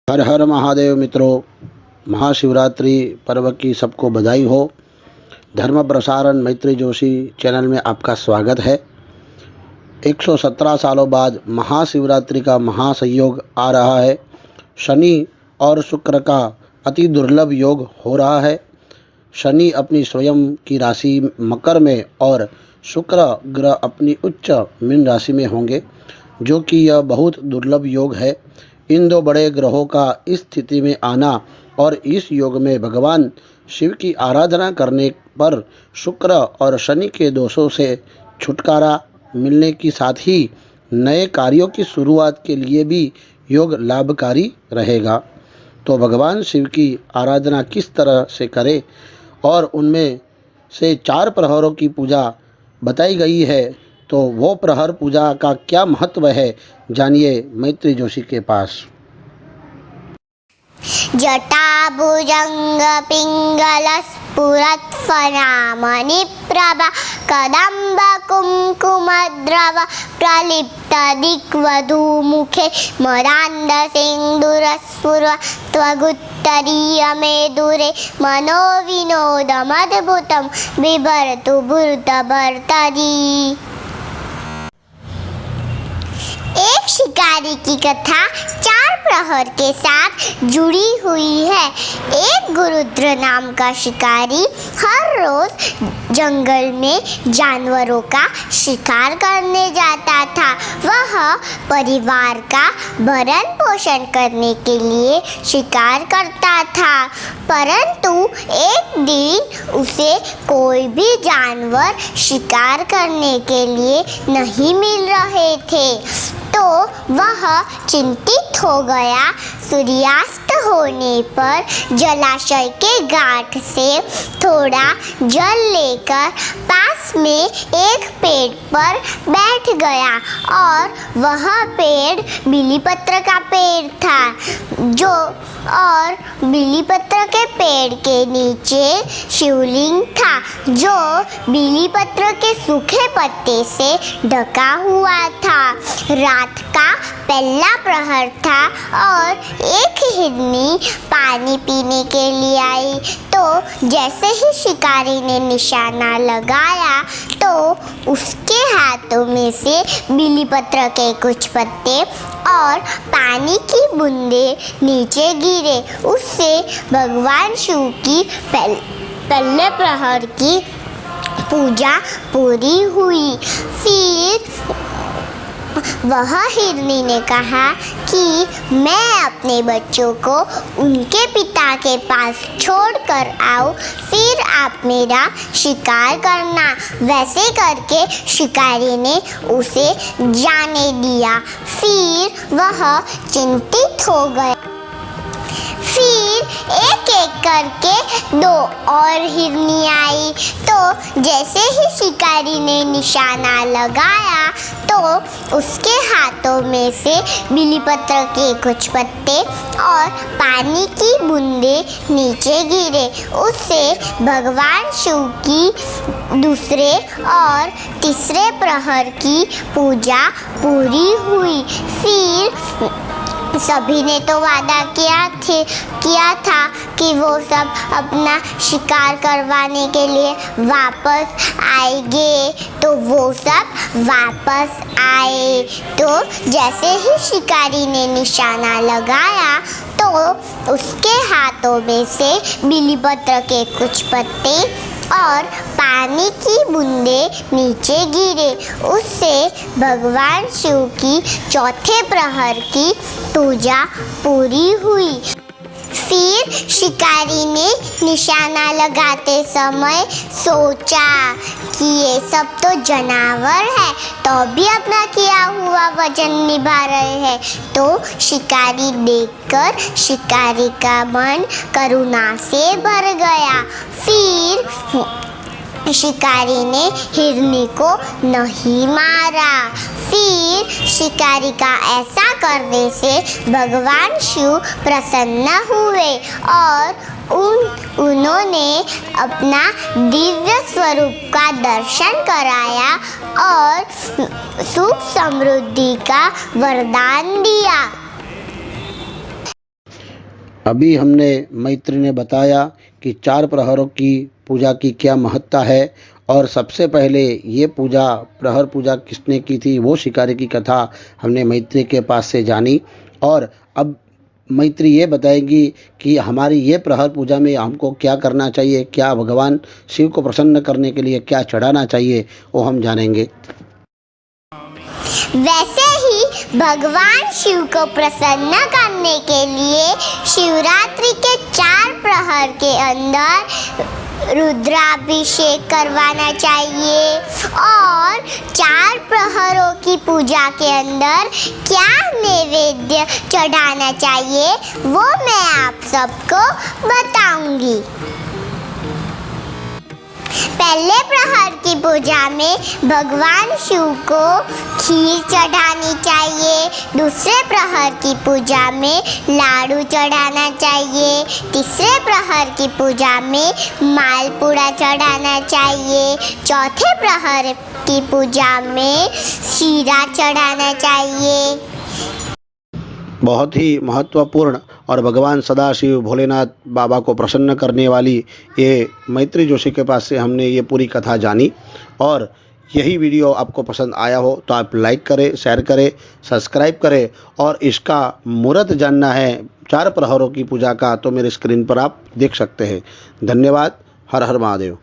हर हर महादेव मित्रों, महाशिवरात्रि पर्व की सबको बधाई हो। धर्म प्रसारण मैत्री जोशी चैनल में आपका स्वागत है। 117 सालों बाद महाशिवरात्रि का महासंयोग आ रहा है। शनि और शुक्र का अति दुर्लभ योग हो रहा है। शनि अपनी स्वयं की राशि मकर में और शुक्र ग्रह अपनी उच्च मीन राशि में होंगे, जो कि यह बहुत दुर्लभ योग है। इन दो बड़े ग्रहों का इस स्थिति में आना और इस योग में भगवान शिव की आराधना करने पर शुक्र और शनि के दोषों से छुटकारा मिलने के साथ ही नए कार्यों की शुरुआत के लिए भी योग लाभकारी रहेगा। तो भगवान शिव की आराधना किस तरह से करें और उनमें से 4 प्रहरों की पूजा बताई गई है, तो वो प्रहर पूजा का क्या महत्व है, जानिए मैत्री जोशी के पास। जटाभुजंग पिंगलस्फुरत्फणामणिप्रभा कदम्ब कुङ्कुमद्रव प्रलिप्त दिग्वधूमुखे मदान्धसिन्दूरस्फुरत्वगुत्तरीयमेदुरे मनोविनोदमद्भुतं बिभर्तु भर्तरी। एक शिकारी की कथा 4 प्रहर के साथ जुड़ी हुई है। एक गुरुद्र नाम का शिकारी हर रोज जंगल में जानवरों का शिकार करने जाता था। वह परिवार का भरण पोषण करने के लिए शिकार करता था, परंतु एक दिन उसे कोई भी जानवर शिकार करने के लिए नहीं मिल रहे थे, तो वह चिंतित हो गया। सूर्यास्त होने पर जलाशय के घाट से थोड़ा जल लेकर पास में एक पेड़ पर बैठ गया और वह पेड़ बिलीपत्र का पेड़ था। और बिलीपत्र के पेड़ के नीचे शिवलिंग था, जो बिलीपत्र के सूखे पत्ते से ढका हुआ था। रात का पहला प्रहर था और एक हिरनी पानी पीने के लिए आई। तो जैसे ही शिकारी ने निशाना लगाया, तो उसके हाथों में से बिलीपत्र के कुछ पत्ते और पानी की बूंदें नीचे गिरे। उससे भगवान शिव की पहले प्रहर की पूजा पूरी हुई। फिर वह हिरनी ने कहा कि मैं अपने बच्चों को उनके पिता के पास छोड़कर आऊं, फिर आप मेरा शिकार करना। वैसे करके शिकारी ने उसे जाने दिया। फिर वह चिंतित हो गया। फिर एक एक करके 2 और हिरनी आई। तो जैसे ही शिकारी ने निशाना लगाया, तो उसके हाथों में से बिलीपत्र के कुछ पत्ते और पानी की बूंदें नीचे गिरे। उससे भगवान शिव की दूसरे और तीसरे प्रहर की पूजा पूरी हुई। फिर सभी ने तो वादा किया था कि वो सब अपना शिकार करवाने के लिए वापस आएंगे, तो वो सब वापस आए। तो जैसे ही शिकारी ने निशाना लगाया, तो उसके हाथों में से बिलीपत्र के कुछ पत्ते और पानी की बूंदें नीचे गिरे। उससे भगवान शिव की चौथे प्रहर की पूजा पूरी हुई। फिर शिकारी ने निशाना लगाते समय सोचा कि ये सब तो जानवर है, तो भी अपना किया हुआ वजन निभा रहे हैं। तो शिकारी देखकर शिकारी का मन करुणा से भर गया। फिर शिकारी ने हिरनी को नहीं मारा। फिर शिकारी का ऐसा करने से भगवान शिव प्रसन्न हुए और उन्होंने अपना दिव्य स्वरूप का दर्शन कराया और सुख समृद्धि का वरदान दिया। अभी हमने मैत्री ने बताया कि 4 प्रहरों की पूजा की क्या महत्ता है और सबसे पहले ये पूजा प्रहर पूजा किसने की थी वो शिकारी की कथा हमने मैत्री के पास से जानी। और अब मैत्री ये बताएगी कि हमारी ये प्रहर पूजा में हमको क्या करना चाहिए, क्या भगवान शिव को प्रसन्न करने के लिए क्या चढ़ाना चाहिए वो हम जानेंगे। वैसे ही भगवान शिव को प्रसन्न करने के लिए शिवरात्रि के 4 प्रहर के अंदर रुद्राभिषेक करवाना चाहिए और 4 प्रहरों की पूजा के अंदर क्या नैवेद्य चढ़ाना चाहिए वो मैं आप सबको बताऊंगी। पहले प्रहर की पूजा में भगवान शिव को खीर चढ़ानी चाहिए, दूसरे प्रहर की पूजा में लाडू चढ़ाना चाहिए, तीसरे प्रहर की पूजा में मालपुड़ा चढ़ाना चाहिए, चौथे प्रहर की पूजा में शीरा चढ़ाना चाहिए। बहुत ही महत्वपूर्ण और भगवान सदाशिव भोलेनाथ बाबा को प्रसन्न करने वाली ये मैत्री जोशी के पास से हमने ये पूरी कथा जानी। और यही वीडियो आपको पसंद आया हो तो आप लाइक करें, शेयर करें, सब्सक्राइब करें। और इसका मुहूर्त जानना है 4 प्रहरों की पूजा का तो मेरे स्क्रीन पर आप देख सकते हैं। धन्यवाद। हर हर महादेव।